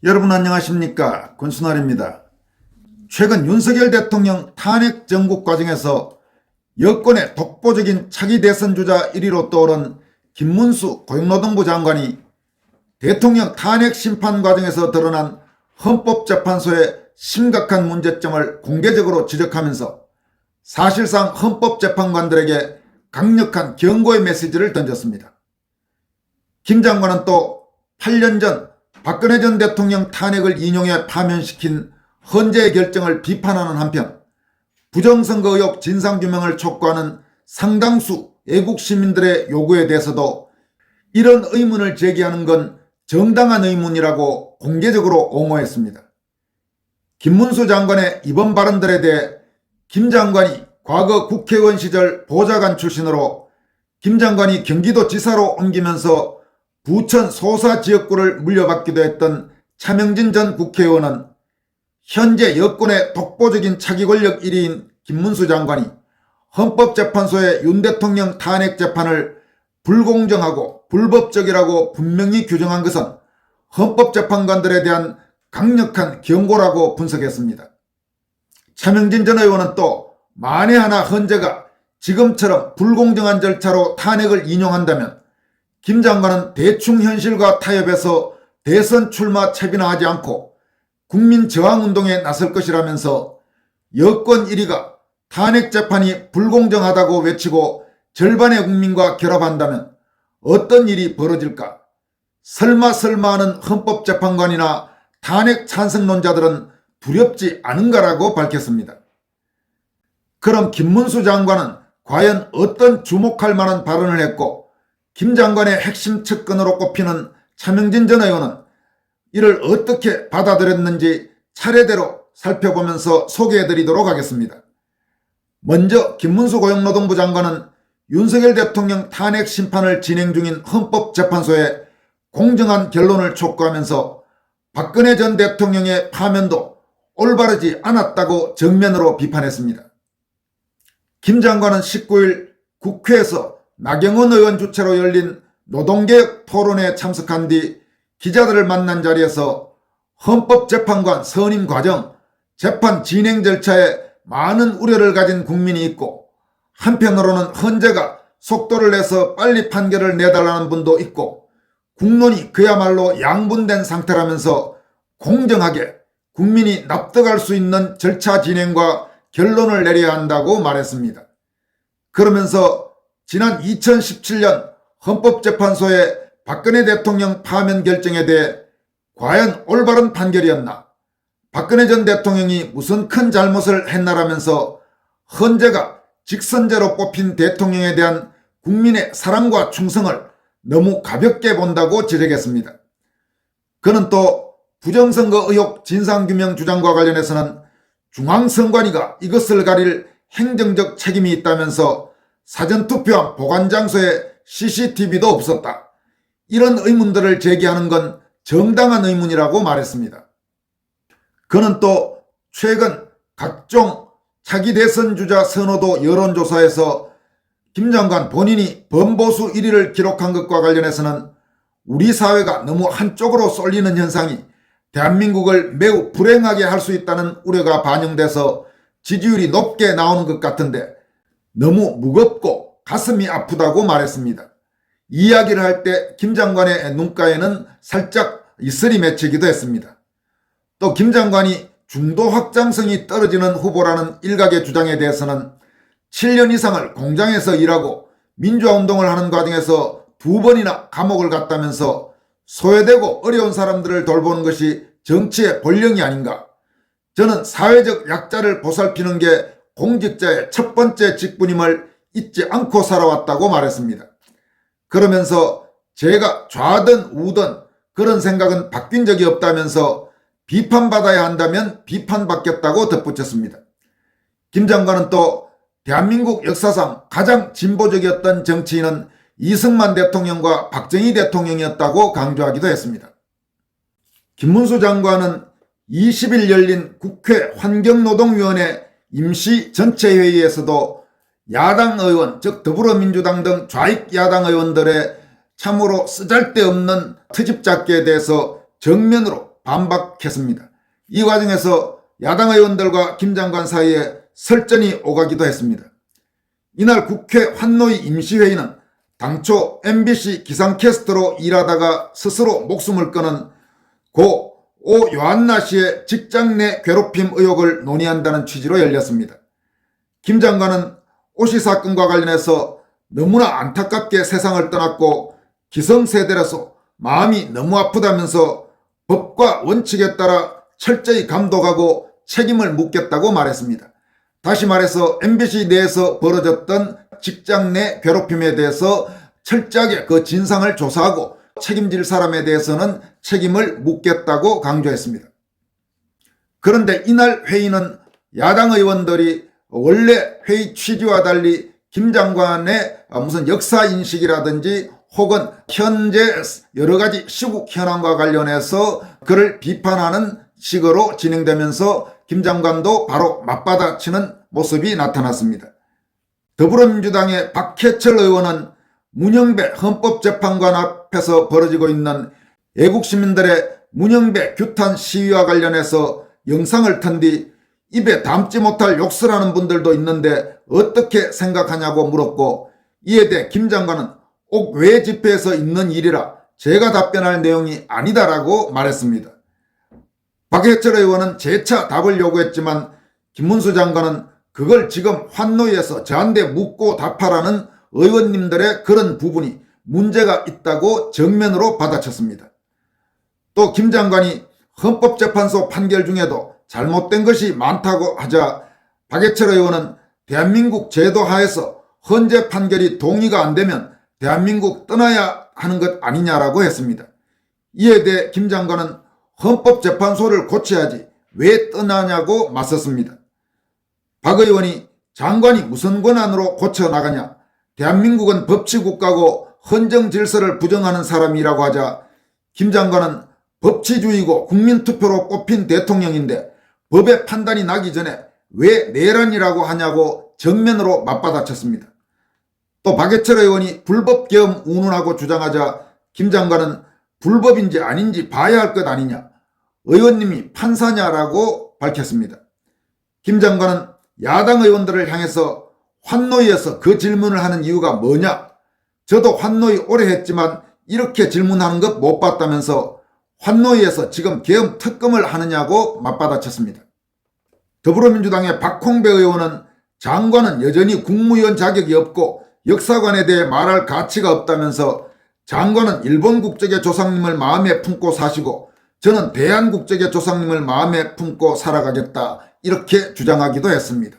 여러분 안녕하십니까? 권순환입니다. 최근 윤석열 대통령 탄핵 정국 과정에서 여권의 독보적인 차기 대선 주자 1위로 떠오른 김문수 고용노동부 장관이 대통령 탄핵 심판 과정에서 드러난 헌법재판소의 심각한 문제점을 공개적으로 지적하면서 사실상 헌법재판관들에게 강력한 경고의 메시지를 던졌습니다. 김 장관은 또 8년 전 박근혜 전 대통령 탄핵을 인용해 파면시킨 헌재의 결정을 비판하는 한편 부정선거 의혹 진상규명을 촉구하는 상당수 애국 시민들의 요구에 대해서도 이런 의문을 제기하는 건 정당한 의문이라고 공개적으로 옹호했습니다. 김문수 장관의 이번 발언들에 대해 김 장관이 과거 국회의원 시절 보좌관 출신으로 김 장관이 경기도지사로 옮기면서 부천 소사 지역구를 물려받기도 했던 차명진 전 국회의원은 현재 여권의 독보적인 차기 권력 1위인 김문수 장관이 헌법재판소의 윤 대통령 탄핵 재판을 불공정하고 불법적이라고 분명히 규정한 것은 헌법재판관들에 대한 강력한 경고라고 분석했습니다. 차명진 전 의원은 또 만에 하나 헌재가 지금처럼 불공정한 절차로 탄핵을 인용한다면 김 장관은 대충 현실과 타협해서 대선 출마 채비나 하지 않고 국민 저항운동에 나설 것이라면서 여권 1위가 탄핵 재판이 불공정하다고 외치고 절반의 국민과 결합한다면 어떤 일이 벌어질까? 설마 하는 헌법재판관이나 탄핵 찬성론자들은 두렵지 않은가라고 밝혔습니다. 그럼 김문수 장관은 과연 어떤 주목할 만한 발언을 했고 김 장관의 핵심 측근으로 꼽히는 차명진 전 의원은 이를 어떻게 받아들였는지 차례대로 살펴보면서 소개해드리도록 하겠습니다. 먼저 김문수 고용노동부 장관은 윤석열 대통령 탄핵 심판을 진행 중인 헌법재판소에 공정한 결론을 촉구하면서 박근혜 전 대통령의 파면도 올바르지 않았다고 정면으로 비판했습니다. 김 장관은 19일 국회에서 나경원 의원 주최로 열린 노동개혁 토론회에 참석한 뒤 기자들을 만난 자리에서 헌법재판관 선임 과정, 재판 진행 절차에 많은 우려를 가진 국민이 있고 한편으로는 헌재가 속도를 내서 빨리 판결을 내달라는 분도 있고 국론이 그야말로 양분된 상태라면서 공정하게 국민이 납득할 수 있는 절차 진행과 결론을 내려야 한다고 말했습니다. 그러면서 지난 2017년 헌법재판소의 박근혜 대통령 파면 결정에 대해 과연 올바른 판결이었나? 박근혜 전 대통령이 무슨 큰 잘못을 했나라면서 헌재가 직선제로 뽑힌 대통령에 대한 국민의 사랑과 충성을 너무 가볍게 본다고 지적했습니다. 그는 또 부정선거 의혹 진상규명 주장과 관련해서는 중앙선관위가 이것을 가릴 행정적 책임이 있다면서 사전투표함 보관장소에 CCTV도 없었다. 이런 의문들을 제기하는 건 정당한 의문이라고 말했습니다. 그는 또 최근 각종 차기 대선 주자 선호도 여론조사에서 김 장관 본인이 범보수 1위를 기록한 것과 관련해서는 우리 사회가 너무 한쪽으로 쏠리는 현상이 대한민국을 매우 불행하게 할 수 있다는 우려가 반영돼서 지지율이 높게 나오는 것 같은데 너무 무겁고 가슴이 아프다고 말했습니다. 이야기를 할 때 김 장관의 눈가에는 살짝 이슬이 맺히기도 했습니다. 또 김 장관이 중도 확장성이 떨어지는 후보라는 일각의 주장에 대해서는 7년 이상을 공장에서 일하고 민주화운동을 하는 과정에서 2번이나 감옥을 갔다면서 소외되고 어려운 사람들을 돌보는 것이 정치의 본령이 아닌가? 저는 사회적 약자를 보살피는 게 공직자의 첫 번째 직분임을 잊지 않고 살아왔다고 말했습니다. 그러면서 제가 좌든 우든 그런 생각은 바뀐 적이 없다면서 비판받아야 한다면 비판받겠다고 덧붙였습니다. 김 장관은 또 대한민국 역사상 가장 진보적이었던 정치인은 이승만 대통령과 박정희 대통령이었다고 강조하기도 했습니다. 김문수 장관은 20일 열린 국회 환경노동위원회 임시 전체회의에서도 야당 의원 즉 더불어민주당 등 좌익 야당 의원들의 참으로 쓰잘데없는 트집잡기에 대해서 정면으로 반박했습니다. 이 과정에서 야당 의원들과 김 장관 사이에 설전이 오가기도 했습니다. 이날 국회 환노위 임시회의는 당초 MBC 기상캐스터로 일하다가 스스로 목숨을 끊은 고 오 요한나 씨의 직장 내 괴롭힘 의혹을 논의한다는 취지로 열렸습니다. 김 장관은 오 씨 사건과 관련해서 너무나 안타깝게 세상을 떠났고 기성세대라서 마음이 너무 아프다면서 법과 원칙에 따라 철저히 감독하고 책임을 묻겠다고 말했습니다. 다시 말해서 MBC 내에서 벌어졌던 직장 내 괴롭힘에 대해서 철저하게 그 진상을 조사하고 책임질 사람에 대해서는 책임을 묻겠다고 강조했습니다. 그런데 이날 회의는 야당 의원들이 원래 회의 취지와 달리 김 장관의 무슨 역사인식이라든지 혹은 현재 여러 가지 시국 현황과 관련해서 그를 비판하는 식으로 진행되면서 김 장관도 바로 맞받아치는 모습이 나타났습니다. 더불어민주당의 박해철 의원은 문영배 헌법재판관 앞에서 벌어지고 있는 애국시민들의 문영배 규탄 시위와 관련해서 영상을 튼 뒤 입에 담지 못할 욕설 하는 분들도 있는데 어떻게 생각하냐고 물었고, 이에 대해 김 장관은 옥외 집회에서 있는 일이라 제가 답변할 내용이 아니다라고 말했습니다. 박해철 의원은 재차 답을 요구했지만 김문수 장관은 그걸 지금 환노위에서 저한테 묻고 답하라는 의원님들의 그런 부분이 문제가 있다고 정면으로 받아쳤습니다. 또 김 장관이 헌법재판소 판결 중에도 잘못된 것이 많다고 하자 박해철 의원은 대한민국 제도 하에서 헌재 판결이 동의가 안 되면 대한민국 떠나야 하는 것 아니냐라고 했습니다. 이에 대해 김 장관은 헌법재판소를 고쳐야지 왜 떠나냐고 맞섰습니다. 박 의원이 장관이 무슨 권한으로 고쳐나가냐, 대한민국은 법치국가고 헌정 질서를 부정하는 사람이라고 하자 김 장관은 법치주의고 국민투표로 뽑힌 대통령인데 법의 판단이 나기 전에 왜 내란이라고 하냐고 정면으로 맞받아쳤습니다. 또 박해철 의원이 불법 계엄 운운하고 주장하자 김 장관은 불법인지 아닌지 봐야 할 것 아니냐, 의원님이 판사냐라고 밝혔습니다. 김 장관은 야당 의원들을 향해서 환노위에서 그 질문을 하는 이유가 뭐냐, 저도 환노위 오래 했지만 이렇게 질문하는 것 못 봤다면서 환노위에서 지금 계엄 특검을 하느냐고 맞받아쳤습니다. 더불어민주당의 박홍배 의원은 장관은 여전히 국무위원 자격이 없고 역사관에 대해 말할 가치가 없다면서 장관은 일본 국적의 조상님을 마음에 품고 사시고 저는 대한 국적의 조상님을 마음에 품고 살아가겠다, 이렇게 주장하기도 했습니다.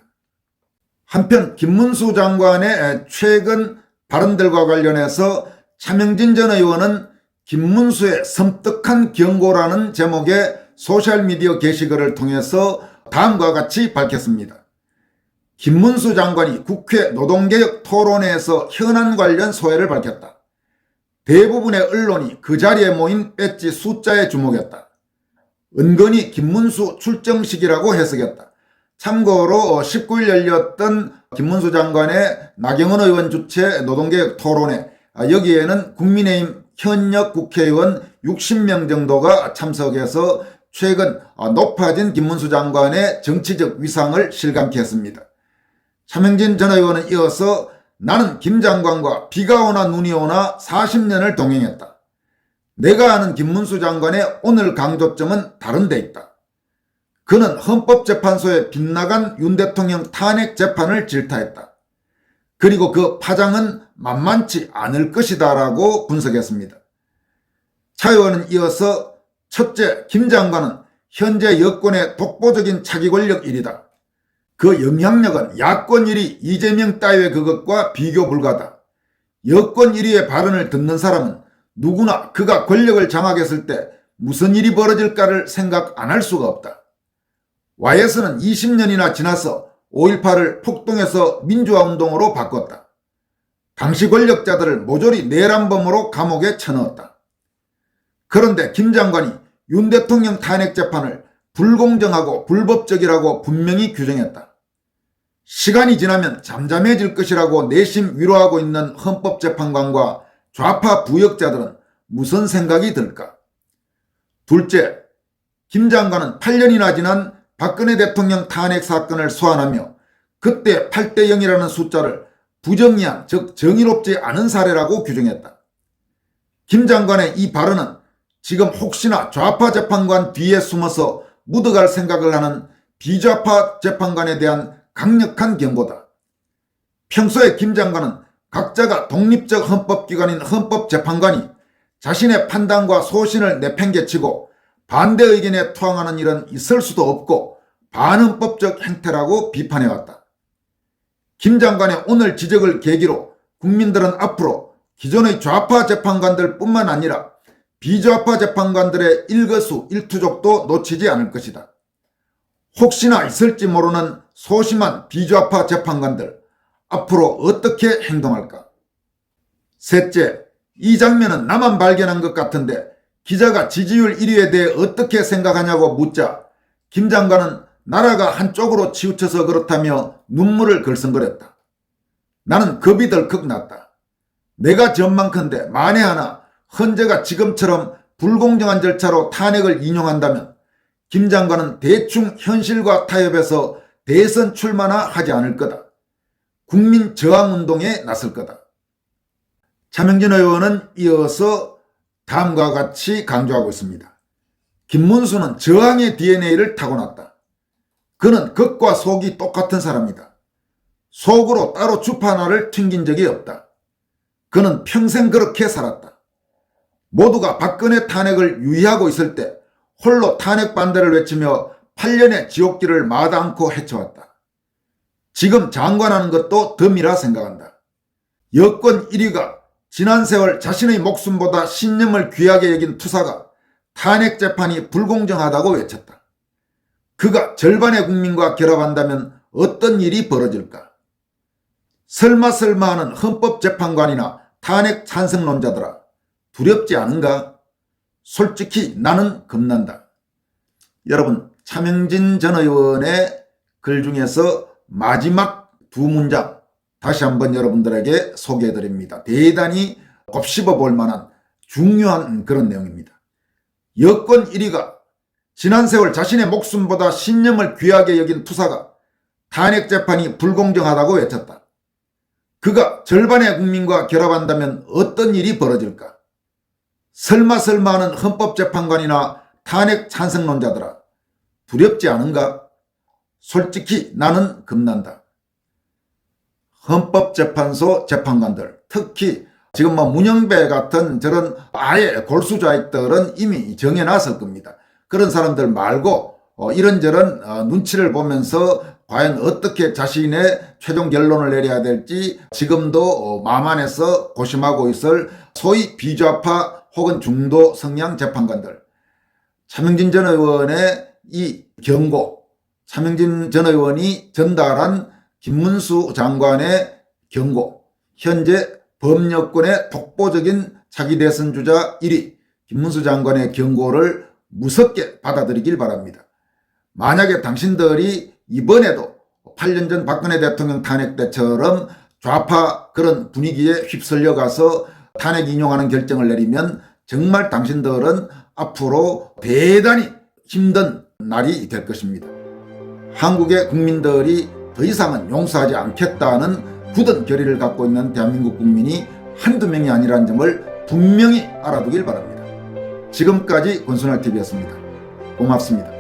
한편 김문수 장관의 최근 발언들과 관련해서 차명진 전 의원은 김문수의 섬뜩한 경고라는 제목의 소셜미디어 게시글을 통해서 다음과 같이 밝혔습니다. 김문수 장관이 국회 노동개혁 토론회에서 현안 관련 소회를 밝혔다. 대부분의 언론이 그 자리에 모인 배지 숫자에 주목했다. 은근히 김문수 출정식이라고 해석했다. 참고로 19일 열렸던 김문수 장관의 나경원 의원 주최 노동개혁 토론회, 여기에는 국민의힘 현역 국회의원 60명 정도가 참석해서 최근 높아진 김문수 장관의 정치적 위상을 실감케 했습니다. 차명진 전 의원은 이어서 나는 김 장관과 비가 오나 눈이 오나 40년을 동행했다. 내가 아는 김문수 장관의 오늘 강조점은 다른 데 있다. 그는 헌법재판소에 빗나간 윤 대통령 탄핵 재판을 질타했다. 그리고 그 파장은 만만치 않을 것이다 라고 분석했습니다. 차 의원은 이어서 첫째, 김 장관은 현재 여권의 독보적인 차기 권력 1위다. 그 영향력은 야권 1위 이재명 따위의 그것과 비교 불가다. 여권 1위의 발언을 듣는 사람은 누구나 그가 권력을 장악했을 때 무슨 일이 벌어질까를 생각 안 할 수가 없다. YS는 20년이나 지나서 5.18을 폭동에서 민주화운동으로 바꿨다. 당시 권력자들을 모조리 내란범으로 감옥에 쳐넣었다. 그런데 김 장관이 윤 대통령 탄핵 재판을 불공정하고 불법적이라고 분명히 규정했다. 시간이 지나면 잠잠해질 것이라고 내심 위로하고 있는 헌법재판관과 좌파 부역자들은 무슨 생각이 들까? 둘째, 김 장관은 8년이나 지난 박근혜 대통령 탄핵 사건을 소환하며 그때 8대 0이라는 숫자를 부정의한, 즉 정의롭지 않은 사례라고 규정했다. 김 장관의 이 발언은 지금 혹시나 좌파 재판관 뒤에 숨어서 묻어갈 생각을 하는 비좌파 재판관에 대한 강력한 경고다. 평소에 김 장관은 각자가 독립적 헌법기관인 헌법재판관이 자신의 판단과 소신을 내팽개치고 반대 의견에 투항하는 일은 있을 수도 없고 반헌법적 행태라고 비판해왔다. 김 장관의 오늘 지적을 계기로 국민들은 앞으로 기존의 좌파 재판관들 뿐만 아니라 비좌파 재판관들의 일거수일투족도 놓치지 않을 것이다. 혹시나 있을지 모르는 소심한 비좌파 재판관들, 앞으로 어떻게 행동할까? 셋째, 이 장면은 나만 발견한 것 같은데 기자가 지지율 1위에 대해 어떻게 생각하냐고 묻자 김 장관은 나라가 한쪽으로 치우쳐서 그렇다며 눈물을 글썽거렸다. 나는 겁이 덜컥 났다. 내가 전망컨대 만에 하나 헌재가 지금처럼 불공정한 절차로 탄핵을 인용한다면 김 장관은 대충 현실과 타협해서 대선 출마나 하지 않을 거다. 국민 저항운동에 나설 거다. 차명진 의원은 이어서 다음과 같이 강조하고 있습니다. 김문수는 저항의 DNA를 타고났다. 그는 겉과 속이 똑같은 사람이다. 속으로 따로 주파 하나를 튕긴 적이 없다. 그는 평생 그렇게 살았다. 모두가 박근혜 탄핵을 유의하고 있을 때 홀로 탄핵 반대를 외치며 8년의 지옥길을 마다않고 헤쳐왔다. 지금 장관하는 것도 덤이라 생각한다. 여권 1위가 지난 세월 자신의 목숨보다 신념을 귀하게 여긴 투사가 탄핵 재판이 불공정하다고 외쳤다. 그가 절반의 국민과 결합한다면 어떤 일이 벌어질까? 설마 하는 헌법재판관이나 탄핵 찬성론자들아, 두렵지 않은가? 솔직히 나는 겁난다. 여러분, 차명진 전 의원의 글 중에서 마지막 두 문장 다시 한번 여러분들에게 소개해드립니다. 대단히 곱씹어 볼 만한 중요한 그런 내용입니다. 여권 1위가 지난 세월 자신의 목숨보다 신념을 귀하게 여긴 투사가 탄핵 재판이 불공정하다고 외쳤다. 그가 절반의 국민과 결합한다면 어떤 일이 벌어질까? 설마 하는 헌법재판관이나 탄핵 찬성론자들아, 두렵지 않은가? 솔직히 나는 겁난다. 헌법재판소 재판관들, 특히 지금 문영배 같은 저런 아예 골수자익들은 이미 정해놨을 겁니다. 그런 사람들 말고 이런저런 눈치를 보면서 과연 어떻게 자신의 최종 결론을 내려야 될지 지금도 마만해서 고심하고 있을 소위 비좌파 혹은 중도 성향 재판관들, 차명진 전 의원의 이 경고, 차명진 전 의원이 전달한 김문수 장관의 경고, 현재 범여권의 독보적인 차기 대선 주자 1위 김문수 장관의 경고를 무섭게 받아들이길 바랍니다. 만약에 당신들이 이번에도 8년 전 박근혜 대통령 탄핵 때처럼 좌파 그런 분위기에 휩쓸려 가서 탄핵 인용하는 결정을 내리면 정말 당신들은 앞으로 대단히 힘든 날이 될 것입니다. 한국의 국민들이 더 이상은 용서하지 않겠다는 굳은 결의를 갖고 있는 대한민국 국민이 한두 명이 아니라는 점을 분명히 알아두길 바랍니다. 지금까지 권순할TV였습니다. 고맙습니다.